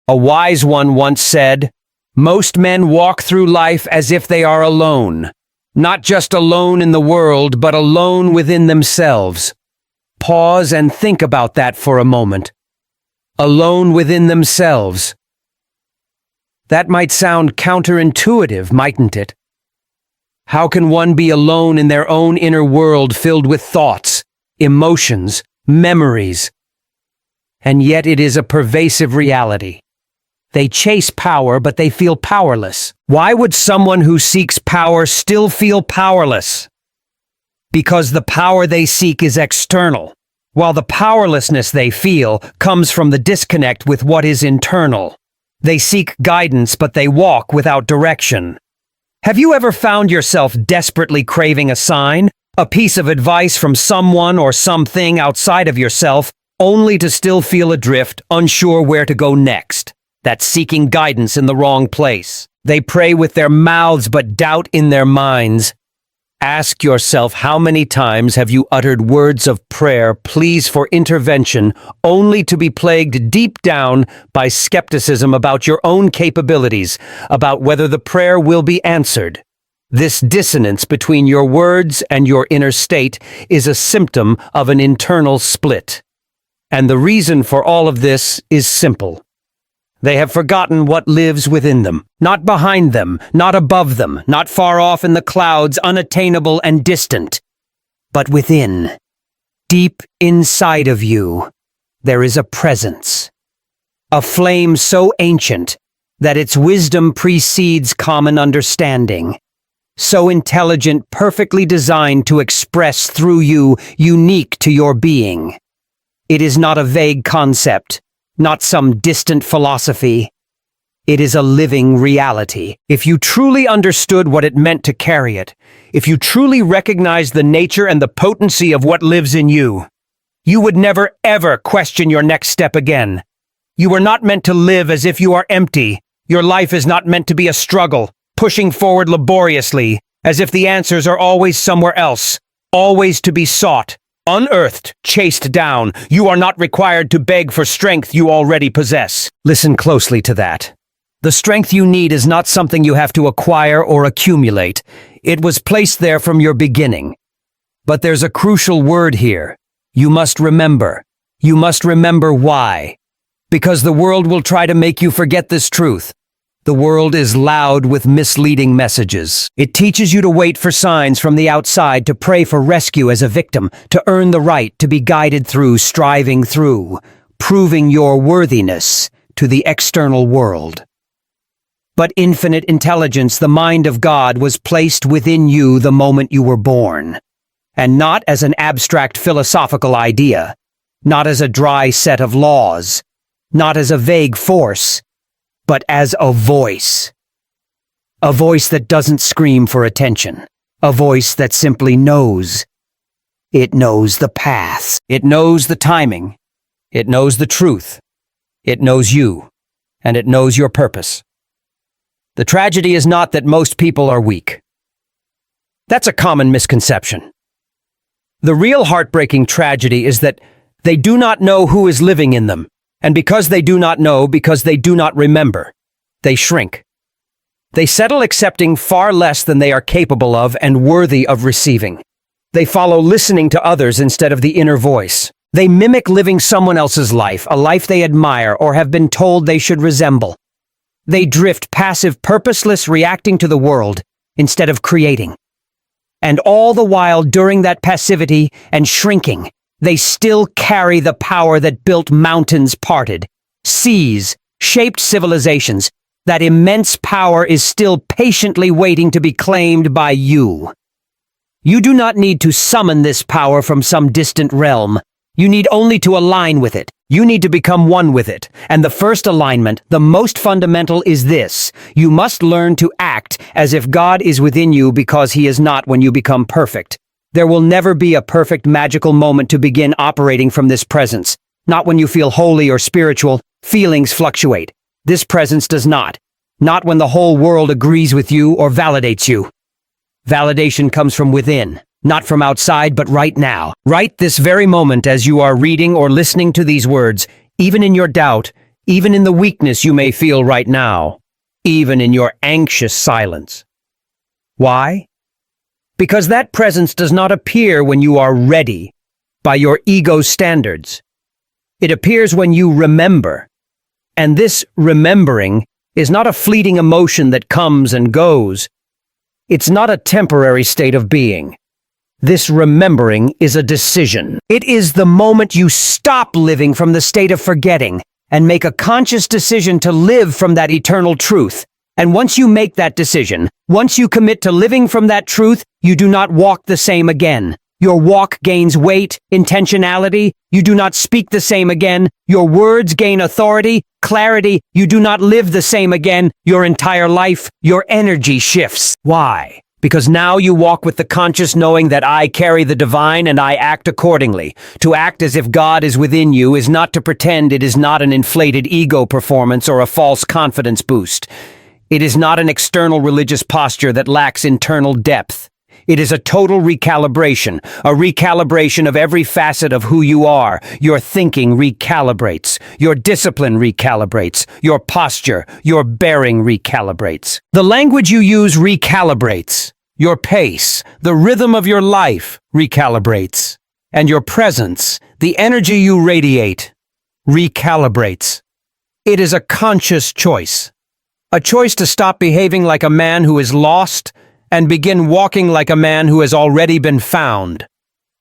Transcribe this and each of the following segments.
A wise one once said, "Most men walk through life as if they are alone. Not just alone in the world, but alone within themselves." Pause and think about that for a moment. Alone within themselves. That might sound counterintuitive, mightn't it? How can one be alone in their own inner world filled with thoughts, emotions, memories? And yet it is a pervasive reality. They chase power, but they feel powerless. Why would someone who seeks power still feel powerless? Because the power they seek is external, while the powerlessness they feel comes from the disconnect with what is internal. They seek guidance, but they walk without direction. Have you ever found yourself desperately craving a sign, a piece of advice from someone or something outside of yourself, only to still feel adrift, unsure where to go next? That's seeking guidance in the wrong place. They pray with their mouths but doubt in their minds. Ask yourself, how many times have you uttered words of prayer, pleas for intervention, only to be plagued deep down by skepticism about your own capabilities, about whether the prayer will be answered? This dissonance between your words and your inner state is a symptom of an internal split. And the reason for all of this is simple. They have forgotten what lives within them, not behind them, not above them, not far off in the clouds, unattainable and distant, but within. Deep inside of you, there is a presence, a flame so ancient that its wisdom precedes common understanding, so intelligent, perfectly designed to express through you, unique to your being. It is not a vague concept, not some distant philosophy. It is a living reality. If you truly understood what it meant to carry it, if you truly recognized the nature and the potency of what lives in you, you would never ever question your next step again. You are not meant to live as if you are empty. Your life is not meant to be a struggle, pushing forward laboriously, as if the answers are always somewhere else, always to be sought. Unearthed, chased down. You are not required to beg for strength you already possess. Listen closely to that. The strength you need is not something you have to acquire or accumulate. It was placed there from your beginning. But there's a crucial word here. You must remember. You must remember why. Because the world will try to make you forget this truth. The world is loud with misleading messages. It teaches you to wait for signs from the outside, to pray for rescue as a victim, to earn the right to be guided through, striving through, proving your worthiness to the external world. But infinite intelligence, the mind of God, was placed within you the moment you were born. And not as an abstract philosophical idea, not as a dry set of laws, not as a vague force, but as a voice. A voice that doesn't scream for attention. A voice that simply knows. It knows the path. It knows the timing. It knows the truth. It knows you. And it knows your purpose. The tragedy is not that most people are weak. That's a common misconception. The real heartbreaking tragedy is that they do not know who is living in them. And because they do not know, because they do not remember, they shrink. They settle accepting far less than they are capable of and worthy of receiving. They follow listening to others instead of the inner voice. They mimic living someone else's life, a life they admire or have been told they should resemble. They drift passive, purposeless, reacting to the world instead of creating. And all the while, during that passivity and shrinking, they still carry the power that built mountains, parted seas, shaped civilizations. That immense power is still patiently waiting to be claimed by you. You do not need to summon this power from some distant realm. You need only to align with it. You need to become one with it. And the first alignment, the most fundamental, is this. You must learn to act as if God is within you, because He is not when you become perfect. There will never be a perfect magical moment to begin operating from this presence. Not when you feel holy or spiritual. Feelings fluctuate. This presence does not. Not when the whole world agrees with you or validates you. Validation comes from within, not from outside, but right now. Right this very moment, as you are reading or listening to these words, even in your doubt, even in the weakness you may feel right now, even in your anxious silence. Why? Because that presence does not appear when you are ready, by your ego's standards. It appears when you remember. And this remembering is not a fleeting emotion that comes and goes. It's not a temporary state of being. This remembering is a decision. It is the moment you stop living from the state of forgetting and make a conscious decision to live from that eternal truth. And once you make that decision, once you commit to living from that truth, you do not walk the same again. Your walk gains weight, intentionality. You do not speak the same again. Your words gain authority, clarity. You do not live the same again. Your entire life, your energy shifts. Why? Because now you walk with the conscious knowing that I carry the divine and I act accordingly. To act as if God is within you is not to pretend it is not an inflated ego performance or a false confidence boost. It is not an external religious posture that lacks internal depth. It is a total recalibration, a recalibration of every facet of who you are. Your thinking recalibrates, your discipline recalibrates, your posture, your bearing recalibrates. The language you use recalibrates, your pace, the rhythm of your life recalibrates, and your presence, the energy you radiate, recalibrates. It is a conscious choice. A choice to stop behaving like a man who is lost and begin walking like a man who has already been found.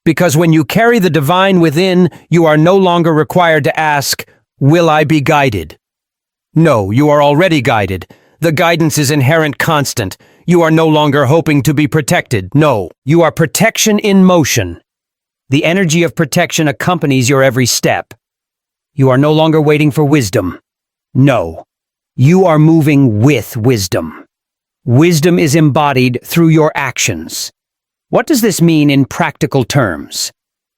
Because when you carry the divine within, you are no longer required to ask, "Will I be guided?" No, you are already guided. The guidance is inherent constant. You are no longer hoping to be protected. No, you are protection in motion. The energy of protection accompanies your every step. You are no longer waiting for wisdom. No, you are moving with wisdom. Wisdom is embodied through your actions. What does this mean in practical terms?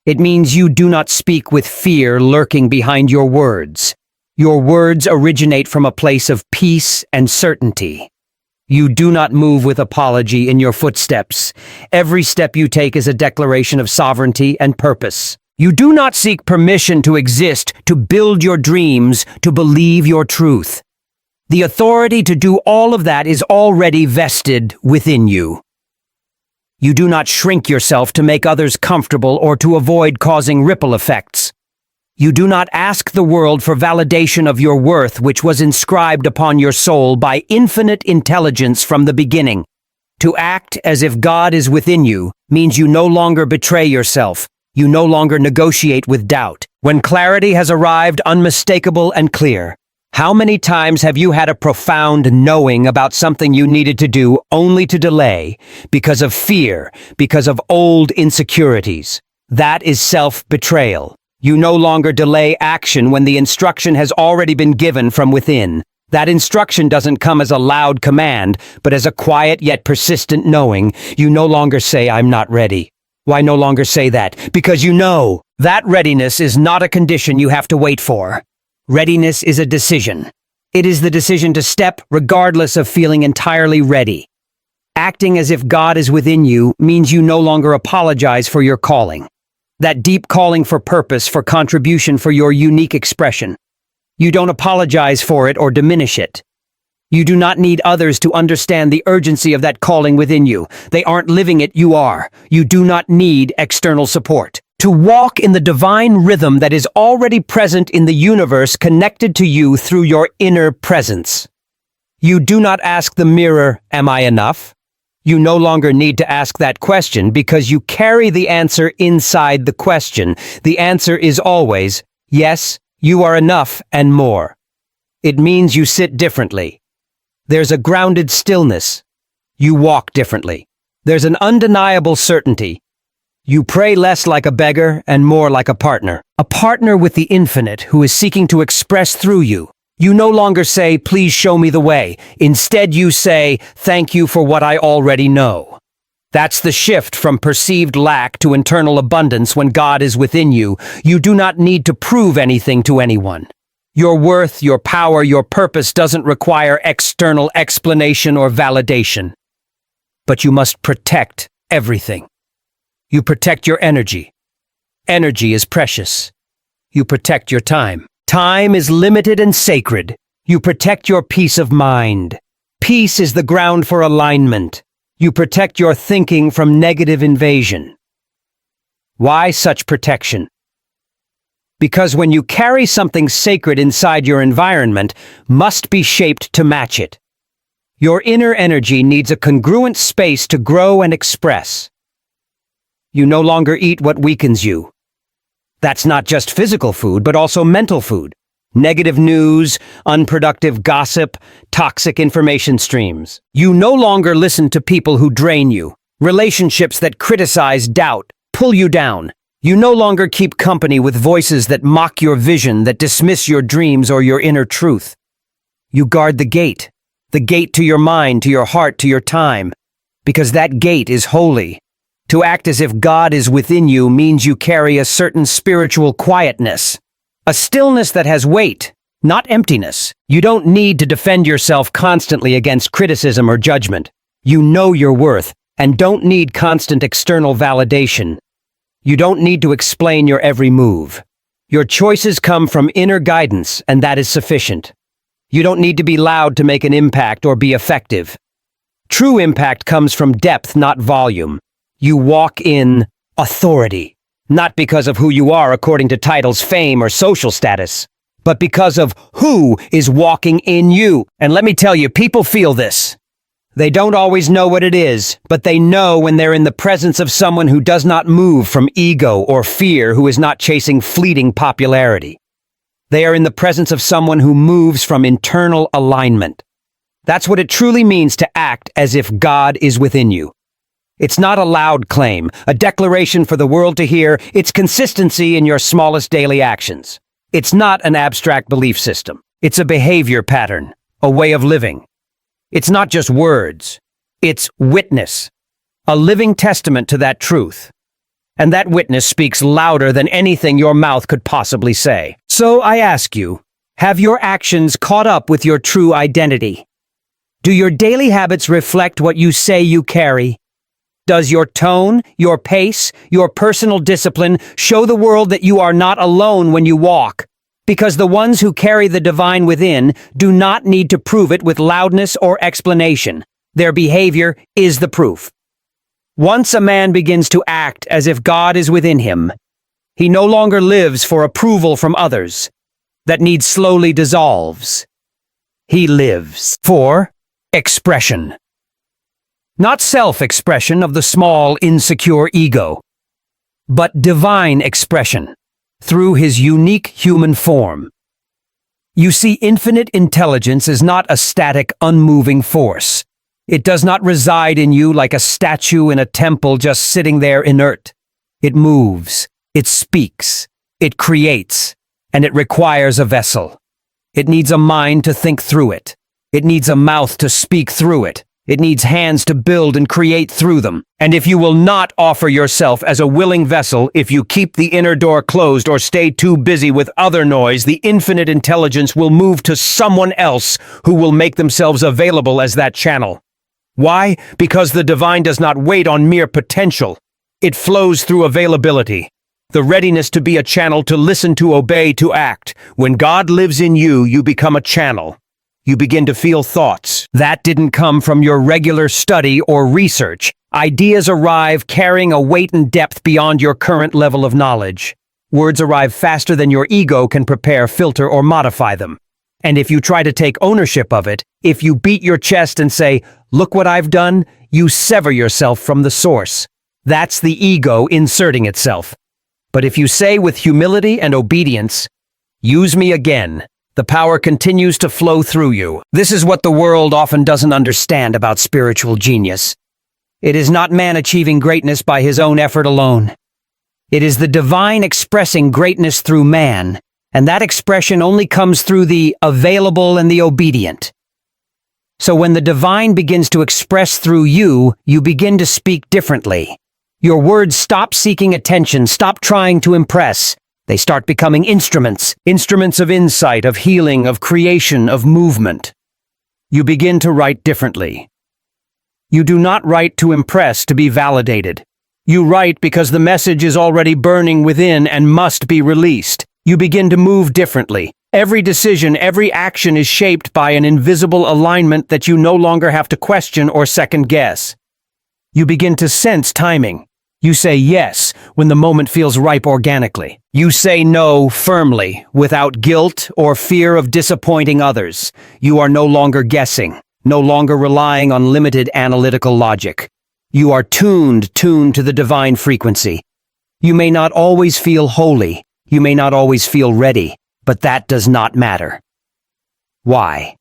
It means you do not speak with fear lurking behind your words. Your words originate from a place of peace and certainty. You do not move with apology in your footsteps. Every step you take is a declaration of sovereignty and purpose. You do not seek permission to exist, to build your dreams, to believe your truth. The authority to do all of that is already vested within you. You do not shrink yourself to make others comfortable or to avoid causing ripple effects. You do not ask the world for validation of your worth, which was inscribed upon your soul by infinite intelligence from the beginning. To act as if God is within you means you no longer betray yourself. You no longer negotiate with doubt. When clarity has arrived, unmistakable and clear. How many times have you had a profound knowing about something you needed to do only to delay because of fear, because of old insecurities? That is self-betrayal. You no longer delay action when the instruction has already been given from within. That instruction doesn't come as a loud command, but as a quiet yet persistent knowing. You no longer say, "I'm not ready." Why no longer say that? Because you know that readiness is not a condition you have to wait for. Readiness is a decision. It is the decision to step regardless of feeling entirely ready. Acting as if God is within you means you no longer apologize for your calling. That deep calling for purpose, for contribution, for your unique expression. You don't apologize for it or diminish it. You do not need others to understand the urgency of that calling within you. They aren't living it, you are. You do not need external support. To walk in the divine rhythm that is already present in the universe connected to you through your inner presence. You do not ask the mirror, "Am I enough?" You no longer need to ask that question because you carry the answer inside the question. The answer is always, yes, you are enough and more. It means you sit differently. There's a grounded stillness. You walk differently. There's an undeniable certainty. You pray less like a beggar and more like a partner with the infinite who is seeking to express through you. You no longer say, "Please show me the way." Instead, you say, "Thank you for what I already know." That's the shift from perceived lack to internal abundance when God is within you. You do not need to prove anything to anyone. Your worth, your power, your purpose doesn't require external explanation or validation. But you must protect everything. You protect your energy. Energy is precious. You protect your time. Time is limited and sacred. You protect your peace of mind. Peace is the ground for alignment. You protect your thinking from negative invasion. Why such protection? Because when you carry something sacred inside your environment, must be shaped to match it. Your inner energy needs a congruent space to grow and express. You no longer eat what weakens you. That's not just physical food, but also mental food. Negative news, unproductive gossip, toxic information streams. You no longer listen to people who drain you. Relationships that criticize, doubt, pull you down. You no longer keep company with voices that mock your vision, that dismiss your dreams or your inner truth. You guard the gate to your mind, to your heart, to your time, because that gate is holy. To act as if God is within you means you carry a certain spiritual quietness, a stillness that has weight, not emptiness. You don't need to defend yourself constantly against criticism or judgment. You know your worth and don't need constant external validation. You don't need to explain your every move. Your choices come from inner guidance, and that is sufficient. You don't need to be loud to make an impact or be effective. True impact comes from depth, not volume. You walk in authority, not because of who you are according to titles, fame, or social status, but because of who is walking in you. And let me tell you, people feel this. They don't always know what it is, but they know when they're in the presence of someone who does not move from ego or fear, who is not chasing fleeting popularity. They are in the presence of someone who moves from internal alignment. That's what it truly means to act as if God is within you. It's not a loud claim, a declaration for the world to hear. It's consistency in your smallest daily actions. It's not an abstract belief system. It's a behavior pattern, a way of living. It's not just words. It's witness, a living testament to that truth. And that witness speaks louder than anything your mouth could possibly say. So I ask you, have your actions caught up with your true identity? Do your daily habits reflect what you say you carry? Does your tone, your pace, your personal discipline show the world that you are not alone when you walk? Because the ones who carry the divine within do not need to prove it with loudness or explanation. Their behavior is the proof. Once a man begins to act as if God is within him, he no longer lives for approval from others. That need slowly dissolves. He lives for expression. Not self-expression of the small, insecure ego, but divine expression through his unique human form. You see, infinite intelligence is not a static, unmoving force. It does not reside in you like a statue in a temple just sitting there inert. It moves, it speaks, it creates, and it requires a vessel. It needs a mind to think through it. It needs a mouth to speak through it. It needs hands to build and create through them. And if you will not offer yourself as a willing vessel, if you keep the inner door closed or stay too busy with other noise, the infinite intelligence will move to someone else who will make themselves available as that channel. Why? Because the divine does not wait on mere potential. It flows through availability. The readiness to be a channel, to listen, to obey, to act. When God lives in you, you become a channel. You begin to feel thoughts. That didn't come from your regular study or research. Ideas arrive carrying a weight and depth beyond your current level of knowledge. Words arrive faster than your ego can prepare, filter, or modify them. And if you try to take ownership of it, if you beat your chest and say, "Look what I've done," you sever yourself from the source. That's the ego inserting itself. But if you say with humility and obedience, "Use me again," the power continues to flow through you. This is what the world often doesn't understand about spiritual genius. It is not man achieving greatness by his own effort alone. It is the divine expressing greatness through man, and that expression only comes through the available and the obedient. So when the divine begins to express through you, you begin to speak differently. Your words stop seeking attention, stop trying to impress. They start becoming instruments of insight, of healing, of creation, of movement. You begin to write differently. You do not write to impress, to be validated. You write because the message is already burning within and must be released. You begin to move differently, Every decision, every action is shaped by an invisible alignment that you no longer have to question or second guess. You begin to sense timing. You say yes when the moment feels ripe organically. You say no firmly, without guilt or fear of disappointing others. You are no longer guessing, no longer relying on limited analytical logic. You are tuned to the divine frequency. You may not always feel holy. You may not always feel ready. But that does not matter. Why?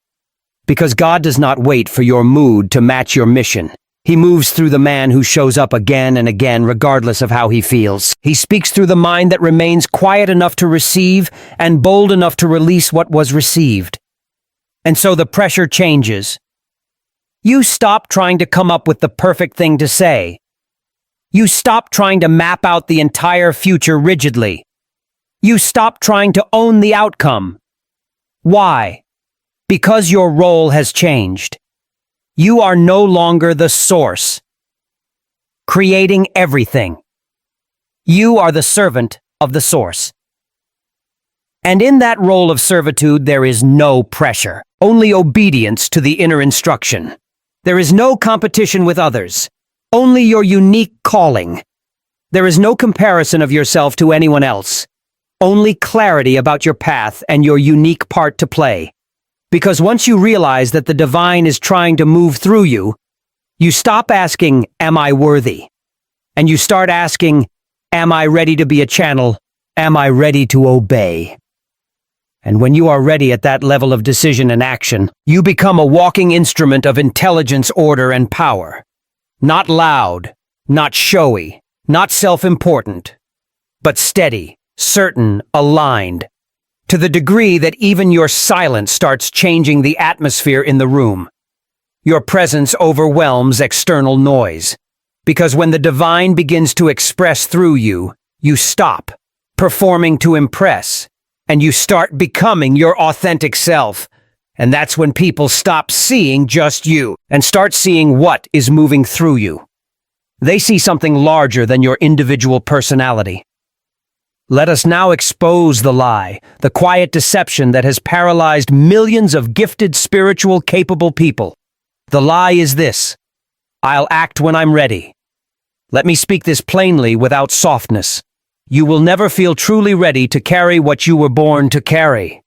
Because God does not wait for your mood to match your mission. He moves through the man who shows up again and again regardless of how he feels. He speaks through the mind that remains quiet enough to receive and bold enough to release what was received. And so the pressure changes. You stop trying to come up with the perfect thing to say. You stop trying to map out the entire future rigidly. You stop trying to own the outcome. Why? Because your role has changed. You are no longer the source, creating everything. You are the servant of the source. And in that role of servitude, there is no pressure, only obedience to the inner instruction. There is no competition with others, only your unique calling. There is no comparison of yourself to anyone else. Only clarity about your path and your unique part to play. Because once you realize that the divine is trying to move through you, you stop asking, "Am I worthy?" And you start asking, "Am I ready to be a channel? Am I ready to obey?" And when you are ready at that level of decision and action, you become a walking instrument of intelligence, order, and power. Not loud, not showy, not self-important, but steady, certain, aligned, to the degree that even your silence starts changing the atmosphere in the room. Your presence overwhelms external noise, because when the divine begins to express through you, you stop performing to impress, and you start becoming your authentic self. And that's when people stop seeing just you and start seeing what is moving through you. They see something larger than your individual personality. Let us now expose the lie, the quiet deception that has paralyzed millions of gifted, spiritual, capable people. The lie is this: I'll act when I'm ready. Let me speak this plainly without softness. You will never feel truly ready to carry what you were born to carry.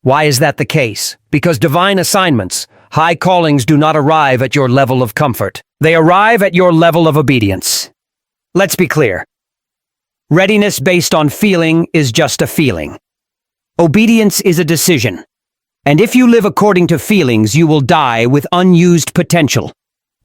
Why is that the case? Because divine assignments, high callings, do not arrive at your level of comfort. They arrive at your level of obedience. Let's be clear. Readiness based on feeling is just a feeling. Obedience is a decision. And if you live according to feelings, you will die with unused potential.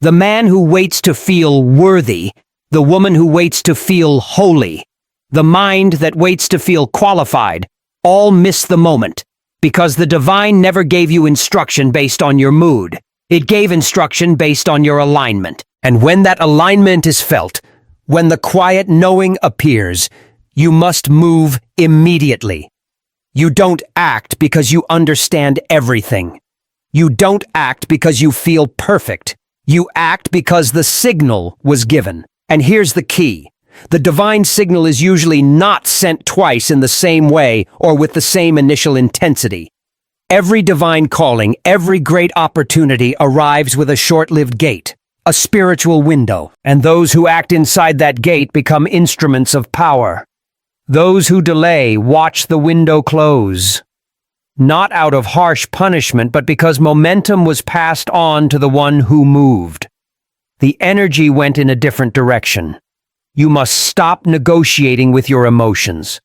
The man who waits to feel worthy, the woman who waits to feel holy, the mind that waits to feel qualified, all miss the moment, because the divine never gave you instruction based on your mood. It gave instruction based on your alignment. And when that alignment is felt, when the quiet knowing appears, you must move immediately. You don't act because you understand everything. You don't act because you feel perfect. You act because the signal was given. And here's the key. The divine signal is usually not sent twice in the same way or with the same initial intensity. Every divine calling, every great opportunity arrives with a short-lived gate, a spiritual window, and those who act inside that gate become instruments of power. Those who delay watch the window close, not out of harsh punishment, but because momentum was passed on to the one who moved. The energy went in a different direction. You must stop negotiating with your emotions.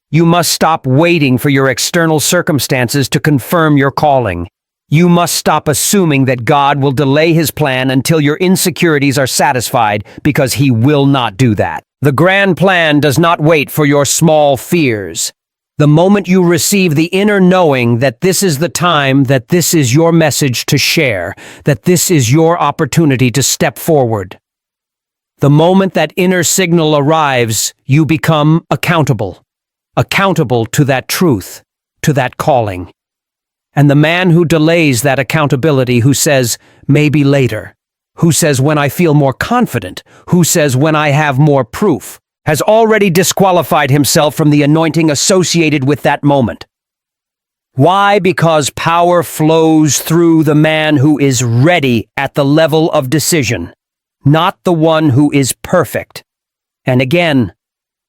You must stop waiting for your external circumstances to confirm your calling. You must stop assuming that God will delay his plan until your insecurities are satisfied, because he will not do that. The grand plan does not wait for your small fears. The moment you receive the inner knowing that this is the time, that this is your message to share, that this is your opportunity to step forward. The moment that inner signal arrives, you become accountable. Accountable to that truth, to that calling. And the man who delays that accountability, who says, maybe later, who says when I feel more confident, who says when I have more proof, has already disqualified himself from the anointing associated with that moment. Why? Because power flows through the man who is ready at the level of decision, not the one who is perfect. And again,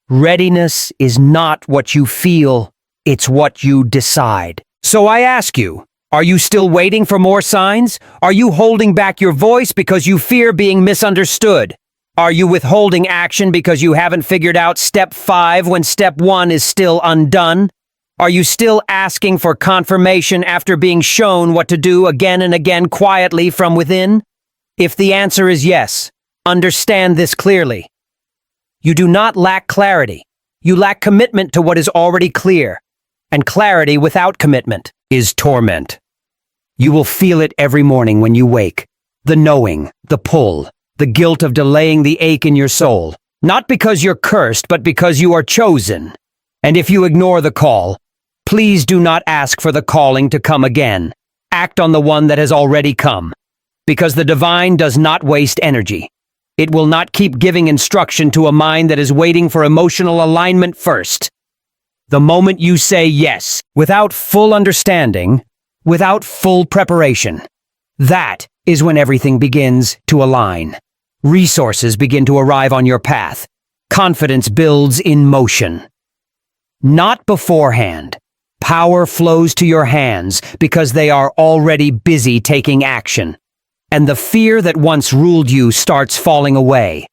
readiness is not what you feel, it's what you decide. So I ask you, are you still waiting for more signs? Are you holding back your voice because you fear being misunderstood? Are you withholding action because you haven't figured out step 5 when step 1 is still undone? Are you still asking for confirmation after being shown what to do again and again quietly from within? If the answer is yes, understand this clearly. You do not lack clarity. You lack commitment to what is already clear. And clarity without commitment is torment. You will feel it every morning when you wake. The knowing, the pull, the guilt of delaying the ache in your soul. Not because you're cursed, but because you are chosen. And if you ignore the call, please do not ask for the calling to come again. Act on the one that has already come. Because the divine does not waste energy. It will not keep giving instruction to a mind that is waiting for emotional alignment first. The moment you say yes, without full understanding, without full preparation, that is when everything begins to align. Resources begin to arrive on your path. Confidence builds in motion. Not beforehand. Power flows to your hands because they are already busy taking action. And the fear that once ruled you starts falling away.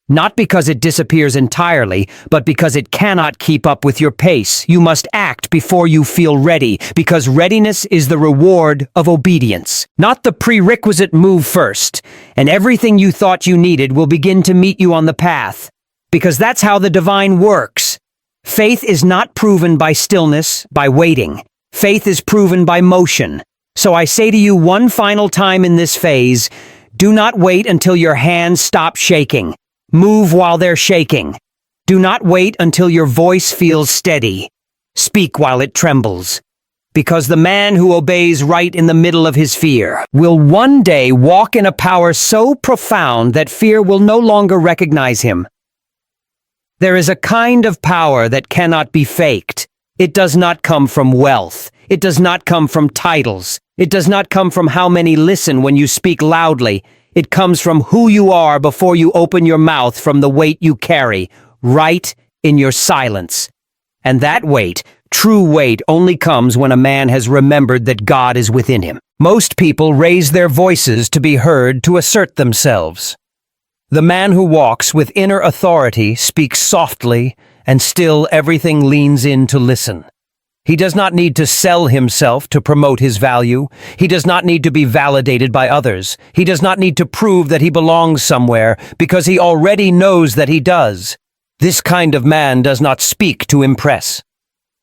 Not because it disappears entirely, but because it cannot keep up with your pace. You must act before you feel ready, because readiness is the reward of obedience, not the prerequisite move first, and everything you thought you needed will begin to meet you on the path. Because that's how the divine works. Faith is not proven by stillness, by waiting. Faith is proven by motion. So I say to you one final time in this phase, do not wait until your hands stop shaking. Move while they're shaking. Do not wait until your voice feels steady. Speak while it trembles. Because the man who obeys right in the middle of his fear will one day walk in a power so profound that fear will no longer recognize him. There is a kind of power that cannot be faked. It does not come from wealth. It does not come from titles. It does not come from how many listen when you speak loudly. It comes from who you are before you open your mouth, from the weight you carry, right in your silence. And that weight, true weight, only comes when a man has remembered that God is within him. Most people raise their voices to be heard, to assert themselves. The man who walks with inner authority speaks softly, and still everything leans in to listen. He does not need to sell himself to promote his value. He does not need to be validated by others. He does not need to prove that he belongs somewhere, because he already knows that he does. This kind of man does not speak to impress.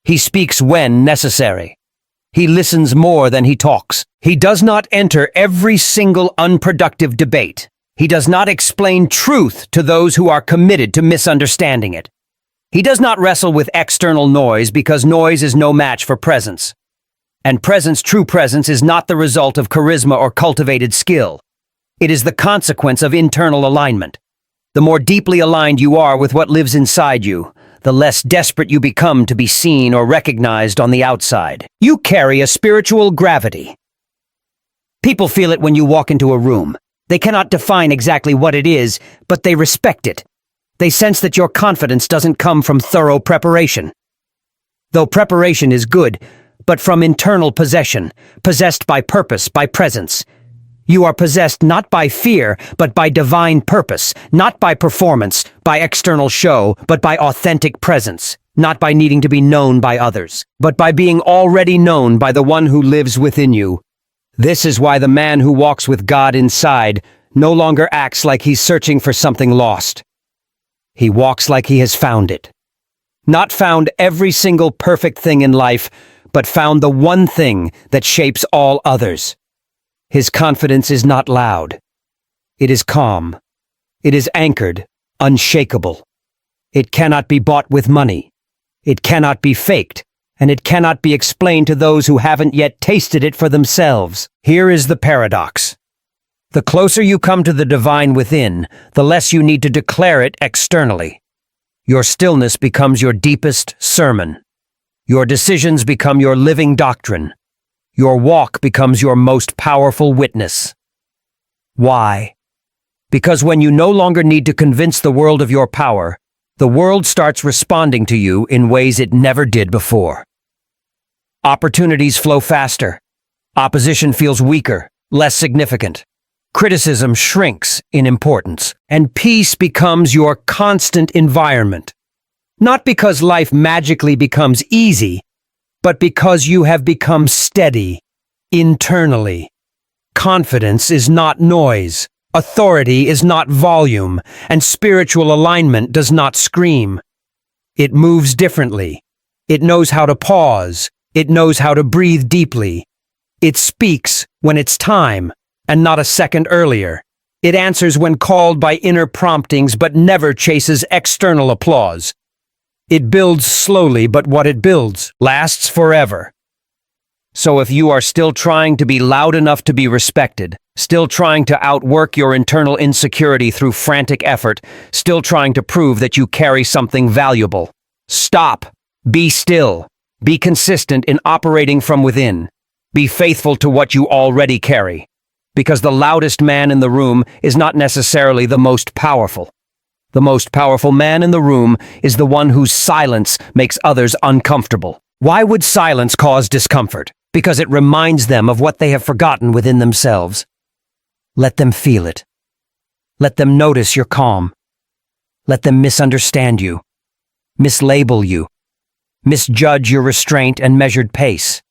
He speaks when necessary. He listens more than he talks. He does not enter every single unproductive debate. He does not explain truth to those who are committed to misunderstanding it. He does not wrestle with external noise, because noise is no match for presence. And presence, true presence, is not the result of charisma or cultivated skill. It is the consequence of internal alignment. The more deeply aligned you are with what lives inside you, the less desperate you become to be seen or recognized on the outside. You carry a spiritual gravity. People feel it when you walk into a room. They cannot define exactly what it is, but they respect it. They sense that your confidence doesn't come from thorough preparation. Though preparation is good, but from internal possession, possessed by purpose, by presence. You are possessed not by fear, but by divine purpose, not by performance, by external show, but by authentic presence, not by needing to be known by others, but by being already known by the one who lives within you. This is why the man who walks with God inside no longer acts like he's searching for something lost. He walks like he has found it. Not found every single perfect thing in life, but found the one thing that shapes all others. His confidence is not loud. It is calm. It is anchored, unshakable. It cannot be bought with money. It cannot be faked, and it cannot be explained to those who haven't yet tasted it for themselves. Here is the paradox. The closer you come to the divine within, the less you need to declare it externally. Your stillness becomes your deepest sermon. Your decisions become your living doctrine. Your walk becomes your most powerful witness. Why? Because when you no longer need to convince the world of your power, the world starts responding to you in ways it never did before. Opportunities flow faster. Opposition feels weaker, less significant. Criticism shrinks in importance, and peace becomes your constant environment. Not because life magically becomes easy, but because you have become steady internally. Confidence is not noise, authority is not volume, and spiritual alignment does not scream. It moves differently. It knows how to pause. It knows how to breathe deeply. It speaks when it's time, and not a second earlier. It answers when called by inner promptings, but never chases external applause. It builds slowly, but what it builds lasts forever. So if you are still trying to be loud enough to be respected, still trying to outwork your internal insecurity through frantic effort, still trying to prove that you carry something valuable, stop. Be still. Be consistent in operating from within. Be faithful to what you already carry. Because the loudest man in the room is not necessarily the most powerful. The most powerful man in the room is the one whose silence makes others uncomfortable. Why would silence cause discomfort? Because it reminds them of what they have forgotten within themselves. Let them feel it. Let them notice your calm. Let them misunderstand you, mislabel you, misjudge your restraint and measured pace.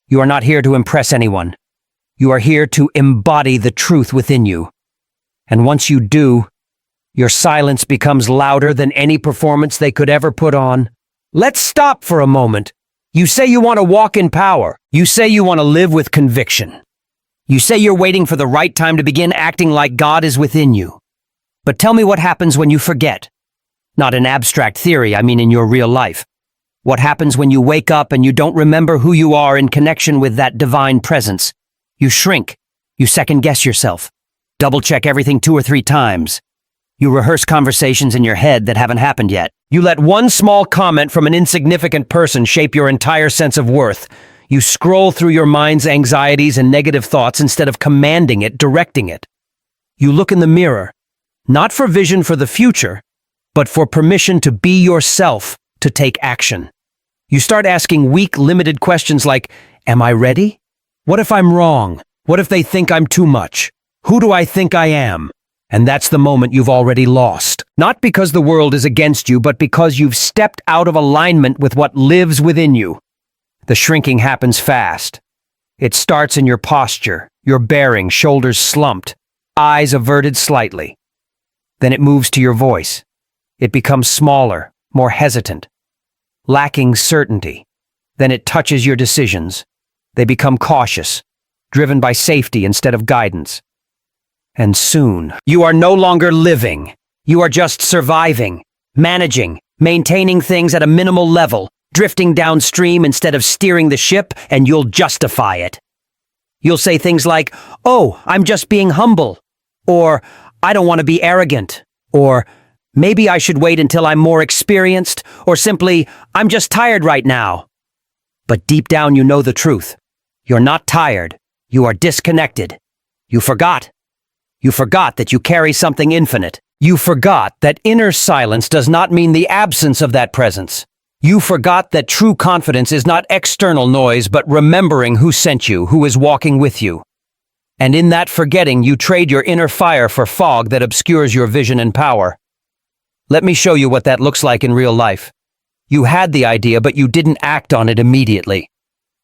You are not here to impress anyone. You are here to embody the truth within you. And once you do, your silence becomes louder than any performance they could ever put on. Let's stop for a moment. You say you want to walk in power. You say you want to live with conviction. You say you're waiting for the right time to begin acting like God is within you. But tell me what happens when you forget. Not in abstract theory, I mean in your real life. What happens when you wake up and you don't remember who you are in connection with that divine presence? You shrink. You second-guess yourself. Double-check everything 2 or 3 times. You rehearse conversations in your head that haven't happened yet. You let one small comment from an insignificant person shape your entire sense of worth. You scroll through your mind's anxieties and negative thoughts instead of commanding it, directing it. You look in the mirror, not for vision for the future, but for permission to be yourself, to take action. You start asking weak, limited questions like, am I ready? What if I'm wrong? What if they think I'm too much? Who do I think I am? And that's the moment you've already lost. Not because the world is against you, but because you've stepped out of alignment with what lives within you. The shrinking happens fast. It starts in your posture, your bearing, shoulders slumped, eyes averted slightly. Then it moves to your voice. It becomes smaller, more hesitant, lacking certainty. Then it touches your decisions. They become cautious, driven by safety instead of guidance. And soon, you are no longer living. You are just surviving, managing, maintaining things at a minimal level, drifting downstream instead of steering the ship, and you'll justify it. You'll say things like, oh, I'm just being humble, or I don't want to be arrogant, or maybe I should wait until I'm more experienced, or simply, I'm just tired right now. But deep down you know the truth. You're not tired. You are disconnected. You forgot. You forgot that you carry something infinite. You forgot that inner silence does not mean the absence of that presence. You forgot that true confidence is not external noise, but remembering who sent you, who is walking with you. And in that forgetting, you trade your inner fire for fog that obscures your vision and power. Let me show you what that looks like in real life. You had the idea, but you didn't act on it immediately.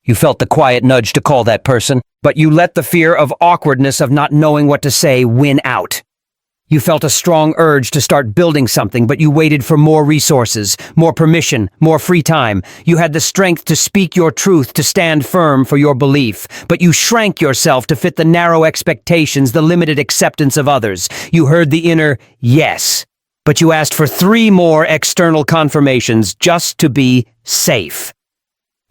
You felt the quiet nudge to call that person, but you let the fear of awkwardness of not knowing what to say win out. You felt a strong urge to start building something, but you waited for more resources, more permission, more free time. You had the strength to speak your truth, to stand firm for your belief, but you shrank yourself to fit the narrow expectations, the limited acceptance of others. You heard the inner yes, but you asked for 3 more external confirmations just to be safe.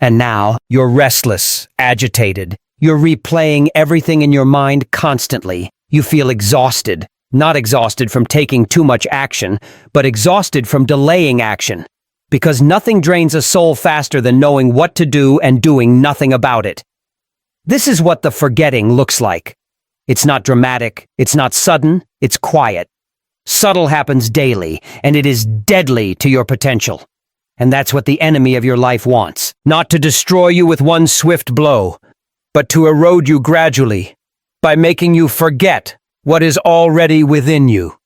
And now, you're restless, agitated. You're replaying everything in your mind constantly. You feel exhausted. Not exhausted from taking too much action, but exhausted from delaying action. because nothing drains a soul faster than knowing what to do and doing nothing about it. This is what the forgetting looks like. It's not dramatic, it's not sudden, it's quiet. Subtle happens daily, and it is deadly to your potential. And that's what the enemy of your life wants. Not to destroy you with one swift blow, but to erode you gradually, by making you forget what is already within you.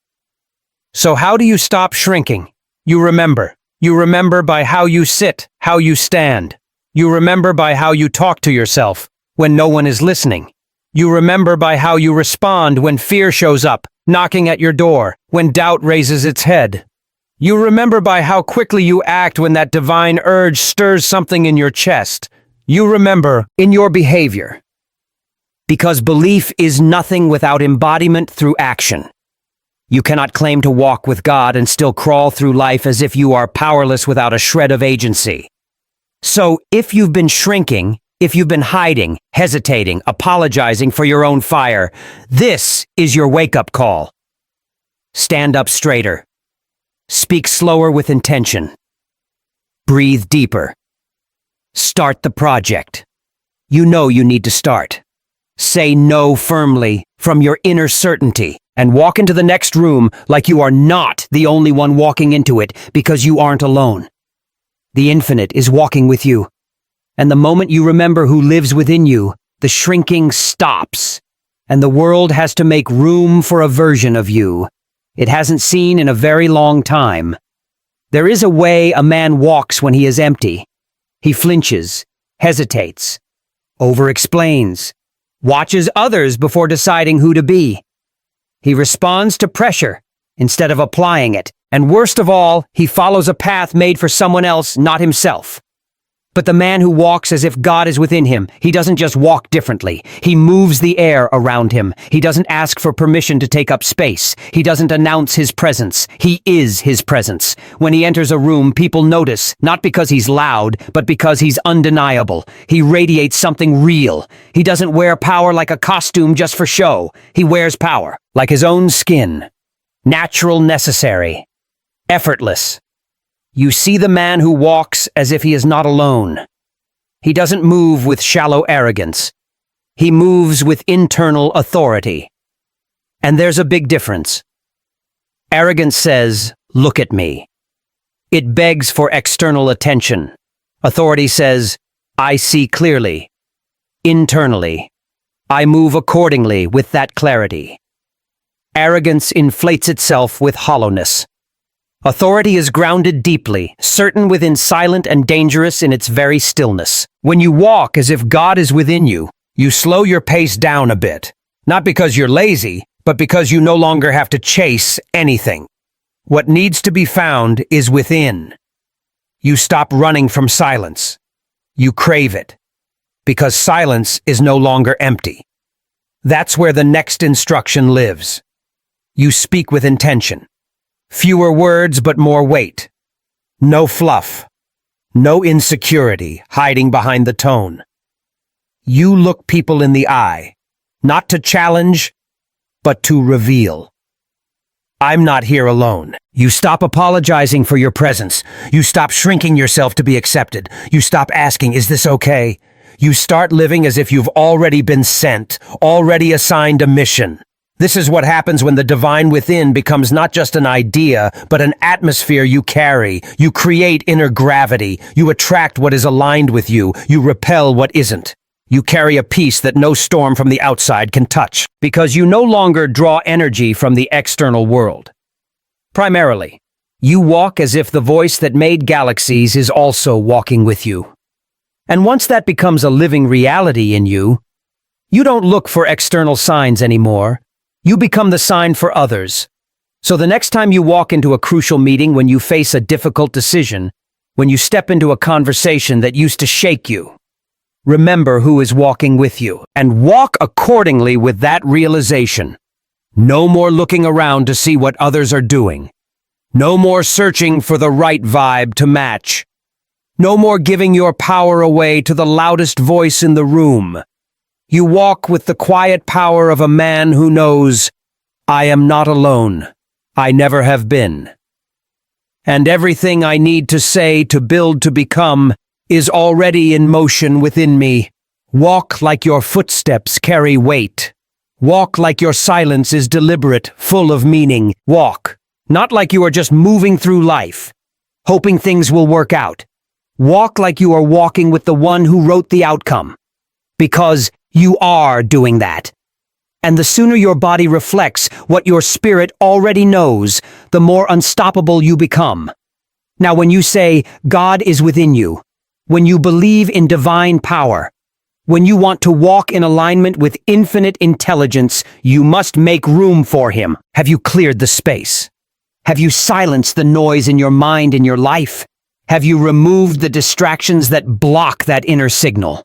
So how do you stop shrinking? You remember. You remember by how you sit, how you stand. You remember by how you talk to yourself when no one is listening. You remember by how you respond when fear shows up, knocking at your door, when doubt raises its head. You remember by how quickly you act when that divine urge stirs something in your chest. You remember in your behavior. Because belief is nothing without embodiment through action. You cannot claim to walk with God and still crawl through life as if you are powerless without a shred of agency. So, if you've been shrinking, if you've been hiding, hesitating, apologizing for your own fire, this is your wake-up call. Stand up straighter. Speak slower with intention. Breathe deeper. Start the project. You know you need to start. Say no firmly from your inner certainty and walk into the next room like you are not the only one walking into it because you aren't alone. The infinite is walking with you. And the moment you remember who lives within you, the shrinking stops, and the world has to make room for a version of you it hasn't seen in a very long time. There is a way a man walks when he is empty. He flinches, hesitates, over-explains, watches others before deciding who to be. He responds to pressure instead of applying it, and worst of all, he follows a path made for someone else, not himself. But the man who walks as if God is within him, he doesn't just walk differently. He moves the air around him. He doesn't ask for permission to take up space. He doesn't announce his presence. He is his presence. When he enters a room, people notice, not because he's loud, but because he's undeniable. He radiates something real. He doesn't wear power like a costume just for show. He wears power like his own skin. Natural, necessary, effortless. You see the man who walks as if he is not alone. He doesn't move with shallow arrogance. He moves with internal authority. And there's a big difference. Arrogance says, "Look at me." It begs for external attention. Authority says, "I see clearly." Internally, I move accordingly with that clarity. Arrogance inflates itself with hollowness. Authority is grounded deeply, certain within, silent and dangerous in its very stillness. When you walk as if God is within you, you slow your pace down a bit. Not because you're lazy, but because you no longer have to chase anything. What needs to be found is within. You stop running from silence. You crave it. Because silence is no longer empty. That's where the next instruction lives. You speak with intention. Fewer words, but more weight. No fluff. No insecurity hiding behind the tone. You look people in the eye, not to challenge, but to reveal. I'm not here alone. You stop apologizing for your presence. You stop shrinking yourself to be accepted. You stop asking, "Is this okay?" You start living as if you've already been sent, already assigned a mission. This is what happens when the divine within becomes not just an idea, but an atmosphere you carry. You create inner gravity. You attract what is aligned with you. You repel what isn't. You carry a peace that no storm from the outside can touch, because you no longer draw energy from the external world. Primarily, you walk as if the voice that made galaxies is also walking with you. And once that becomes a living reality in you, you don't look for external signs anymore. You become the sign for others. So the next time you walk into a crucial meeting, when you face a difficult decision, when you step into a conversation that used to shake you, remember who is walking with you, and walk accordingly with that realization. No more looking around to see what others are doing. No more searching for the right vibe to match. No more giving your power away to the loudest voice in the room. You walk with the quiet power of a man who knows, "I am not alone. I never have been." and everything I need to say to build to become is already in motion within me. Walk like your footsteps carry weight. Walk like your silence is deliberate, full of meaning. Walk, not like you are just moving through life, hoping things will work out. Walk like you are walking with the one who wrote the outcome, because you are doing that. And the sooner your body reflects what your spirit already knows, the more unstoppable you become. Now, when you say, God is within you, when you believe in divine power, when you want to walk in alignment with infinite intelligence, you must make room for him. Have you cleared the space? Have you silenced the noise in your mind and your life? Have you removed the distractions that block that inner signal?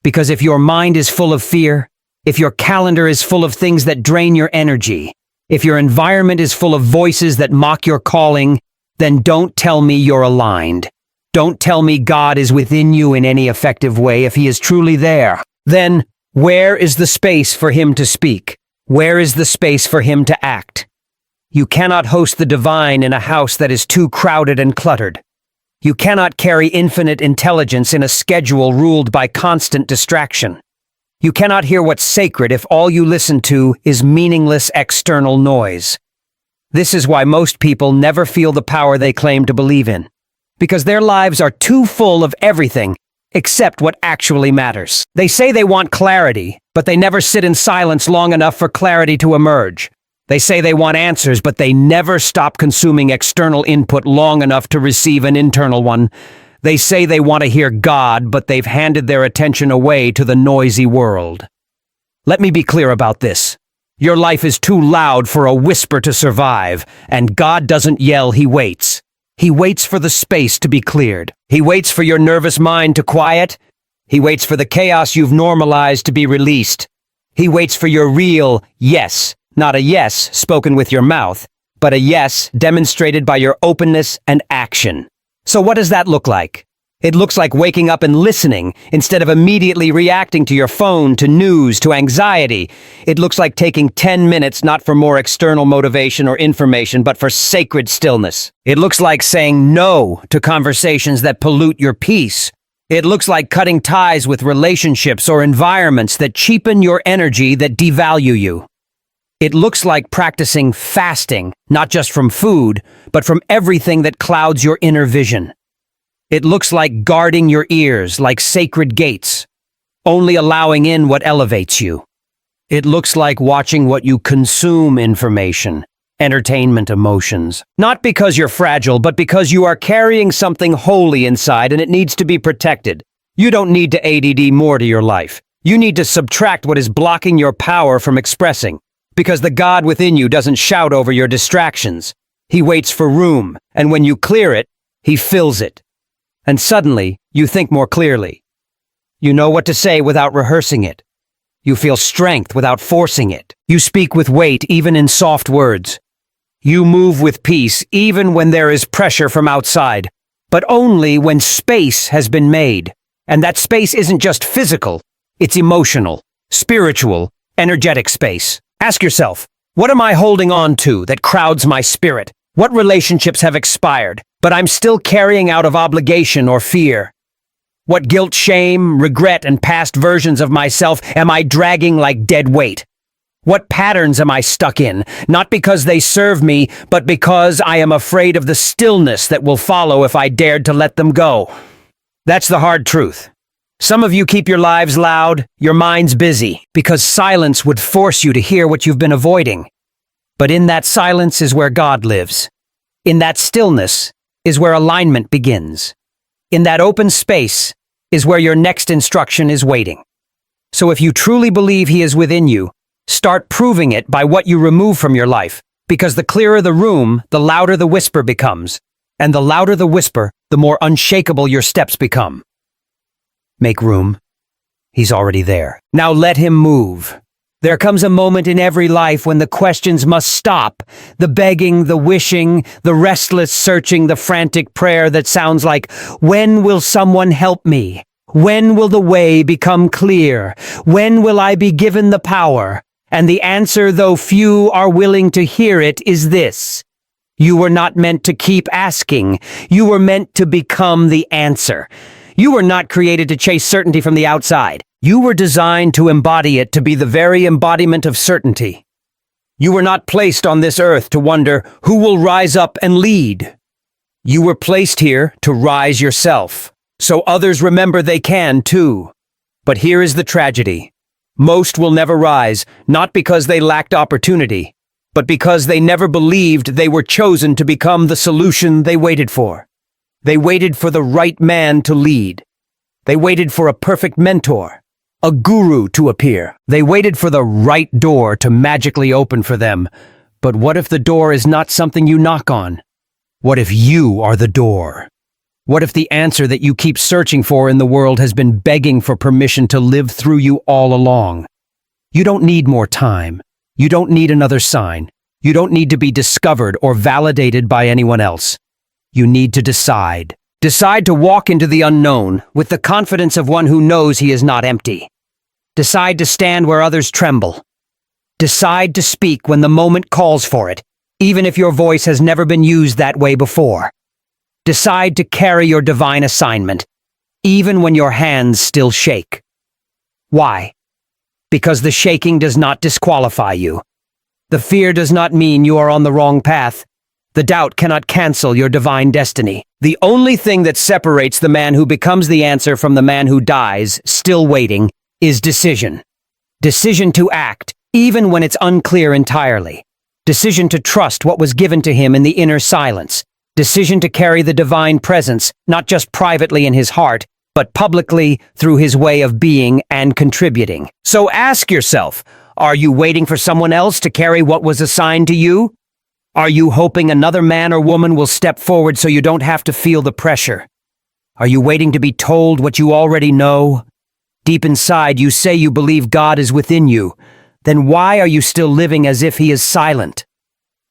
Because if your mind is full of fear, if your calendar is full of things that drain your energy, if your environment is full of voices that mock your calling, then don't tell me you're aligned. Don't tell me God is within you in any effective way if he is truly there. Then, where is the space for him to speak? Where is the space for him to act? You cannot host the divine in a house that is too crowded and cluttered. You cannot carry infinite intelligence in a schedule ruled by constant distraction. You cannot hear what's sacred if all you listen to is meaningless external noise. This is why most people never feel the power they claim to believe in. Because their lives are too full of everything except what actually matters. They say they want clarity, but they never sit in silence long enough for clarity to emerge. They say they want answers, but they never stop consuming external input long enough to receive an internal one. They say they want to hear God, but they've handed their attention away to the noisy world. Let me be clear about this. Your life is too loud for a whisper to survive, and God doesn't yell, he waits. He waits for the space to be cleared. He waits for your nervous mind to quiet. He waits for the chaos you've normalized to be released. He waits for your real yes, not a yes spoken with your mouth, but a yes demonstrated by your openness and action. So what does that look like? It looks like waking up and listening instead of immediately reacting to your phone, to news, to anxiety. It looks like taking 10 minutes not for more external motivation or information, but for sacred stillness. It looks like saying no to conversations that pollute your peace. It looks like cutting ties with relationships or environments that cheapen your energy, that devalue you. It looks like practicing fasting, not just from food, but from everything that clouds your inner vision. It looks like guarding your ears like sacred gates, only allowing in what elevates you. It looks like watching what you consume information, entertainment, emotions. Not because you're fragile, but because you are carrying something holy inside and it needs to be protected. You don't need to ADD more to your life. You need to subtract what is blocking your power from expressing. Because the God within you doesn't shout over your distractions. He waits for room, and when you clear it, he fills it. And suddenly, you think more clearly. You know what to say without rehearsing it. You feel strength without forcing it. You speak with weight even in soft words. You move with peace even when there is pressure from outside, but only when space has been made. And that space isn't just physical, it's emotional, spiritual, energetic space. Ask yourself, what am I holding on to that crowds my spirit? What relationships have expired, but I'm still carrying out of obligation or fear? What guilt, shame, regret, and past versions of myself am I dragging like dead weight? What patterns am I stuck in, not because they serve me, but because I am afraid of the stillness that will follow if I dared to let them go? That's the hard truth. Some of you keep your lives loud, your minds busy, because silence would force you to hear what you've been avoiding. But in that silence is where God lives. In that stillness is where alignment begins. In that open space is where your next instruction is waiting. So if you truly believe he is within you, start proving it by what you remove from your life, because the clearer the room, the louder the whisper becomes. And the louder the whisper, the more unshakable your steps become. Make room. He's already there. Now let him move. There comes a moment in every life when the questions must stop. The begging, the wishing, the restless searching, the frantic prayer that sounds like, when will someone help me? When will the way become clear? When will I be given the power? And the answer, though few are willing to hear it, is this: You were not meant to keep asking. You were meant to become the answer. You were not created to chase certainty from the outside. You were designed to embody it, to be the very embodiment of certainty. You were not placed on this earth to wonder who will rise up and lead. You were placed here to rise yourself, so others remember they can too. But here is the tragedy. Most will never rise, not because they lacked opportunity, but because they never believed they were chosen to become the solution they waited for. They waited for the right man to lead. They waited for a perfect mentor, a guru to appear. They waited for the right door to magically open for them. But what if the door is not something you knock on? What if you are the door? What if the answer that you keep searching for in the world has been begging for permission to live through you all along? You don't need more time. You don't need another sign. You don't need to be discovered or validated by anyone else. You need to decide. Decide to walk into the unknown with the confidence of one who knows he is not empty. Decide to stand where others tremble. Decide to speak when the moment calls for it, even if your voice has never been used that way before. Decide to carry your divine assignment, even when your hands still shake. Why? Because the shaking does not disqualify you. The fear does not mean you are on the wrong path. The doubt cannot cancel your divine destiny. The only thing that separates the man who becomes the answer from the man who dies, still waiting, is decision. Decision to act, even when it's unclear entirely. Decision to trust what was given to him in the inner silence. Decision to carry the divine presence, not just privately in his heart, but publicly through his way of being and contributing. So ask yourself, are you waiting for someone else to carry what was assigned to you? Are you hoping another man or woman will step forward so you don't have to feel the pressure? Are you waiting to be told what you already know? Deep inside, you say you believe God is within you. Then why are you still living as if he is silent?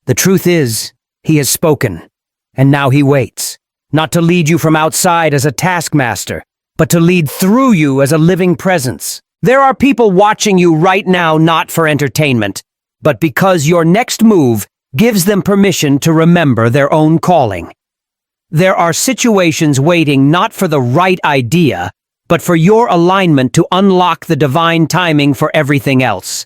The truth is, he has spoken, and now he waits, not to lead you from outside as a taskmaster, but to lead through you as a living presence. There are people watching you right now not for entertainment, but because your next move gives them permission to remember their own calling. There are situations waiting not for the right idea, but for your alignment to unlock the divine timing for everything else.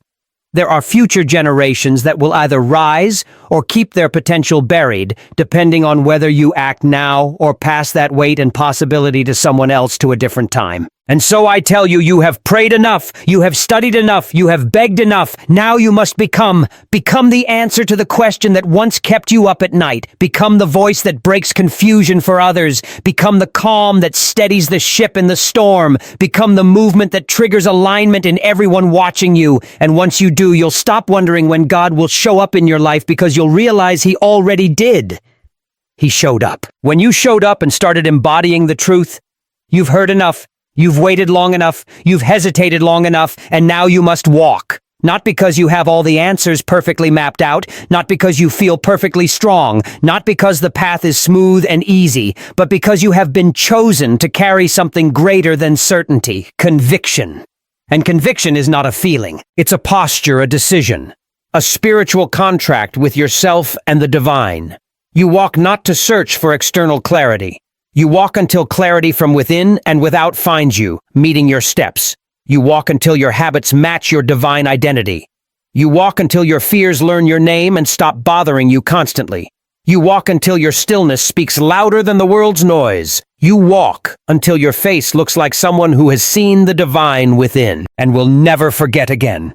There are future generations that will either rise or keep their potential buried, depending on whether you act now or pass that weight and possibility to someone else to a different time. And so I tell you, you have prayed enough, you have studied enough, you have begged enough. Now you must become the answer to the question that once kept you up at night. Become the voice that breaks confusion for others. Become the calm that steadies the ship in the storm. Become the movement that triggers alignment in everyone watching you. And once you do, you'll stop wondering when God will show up in your life, because you'll realize he already did. He showed up. When you showed up and started embodying the truth, you've heard enough. You've waited long enough, you've hesitated long enough, and now you must walk. Not because you have all the answers perfectly mapped out, not because you feel perfectly strong, not because the path is smooth and easy, but because you have been chosen to carry something greater than certainty, conviction. And conviction is not a feeling, it's a posture, a decision, a spiritual contract with yourself and the divine. You walk not to search for external clarity. You walk until clarity from within and without finds you, meeting your steps. You walk until your habits match your divine identity. You walk until your fears learn your name and stop bothering you constantly. You walk until your stillness speaks louder than the world's noise. You walk until your face looks like someone who has seen the divine within and will never forget again.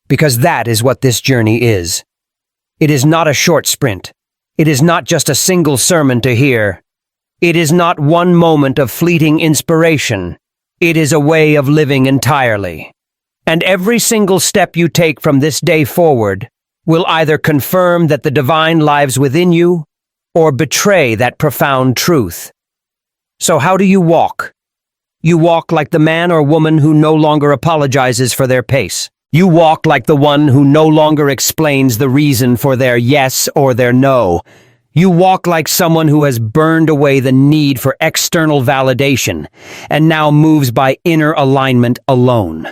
Because that is what this journey is. It is not a short sprint. It is not just a single sermon to hear. It is not one moment of fleeting inspiration. It is a way of living entirely. And every single step you take from this day forward will either confirm that the divine lives within you or betray that profound truth. So how do you walk? You walk like the man or woman who no longer apologizes for their pace. You walk like the one who no longer explains the reason for their yes or their no. You walk like someone who has burned away the need for external validation and now moves by inner alignment alone.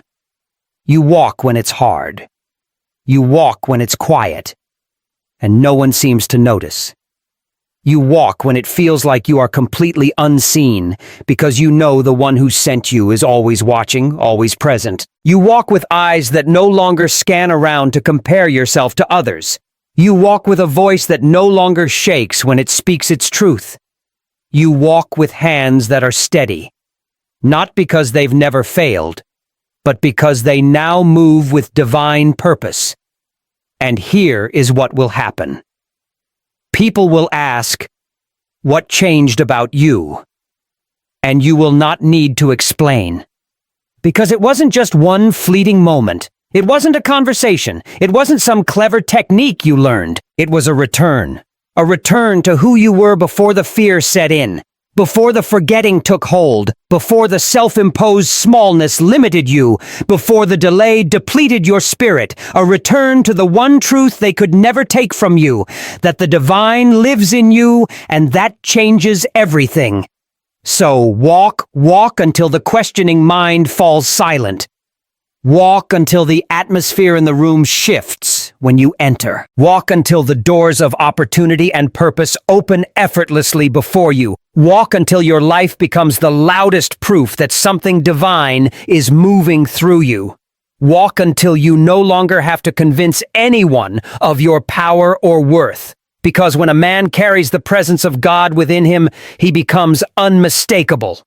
You walk when it's hard. You walk when it's quiet, and no one seems to notice. You walk when it feels like you are completely unseen, because you know the one who sent you is always watching, always present. You walk with eyes that no longer scan around to compare yourself to others. You walk with a voice that no longer shakes when it speaks its truth. You walk with hands that are steady, not because they've never failed, but because they now move with divine purpose. And here is what will happen. People will ask, "What changed about you?" And you will not need to explain. Because it wasn't just one fleeting moment. It wasn't a conversation. It wasn't some clever technique you learned. It was a return. A return to who you were before the fear set in. Before the forgetting took hold, before the self-imposed smallness limited you, before the delay depleted your spirit, a return to the one truth they could never take from you, that the divine lives in you, and that changes everything. So walk until the questioning mind falls silent. Walk until the atmosphere in the room shifts when you enter. Walk until the doors of opportunity and purpose open effortlessly before you. Walk until your life becomes the loudest proof that something divine is moving through you. Walk until you no longer have to convince anyone of your power or worth. Because when a man carries the presence of God within him, he becomes unmistakable.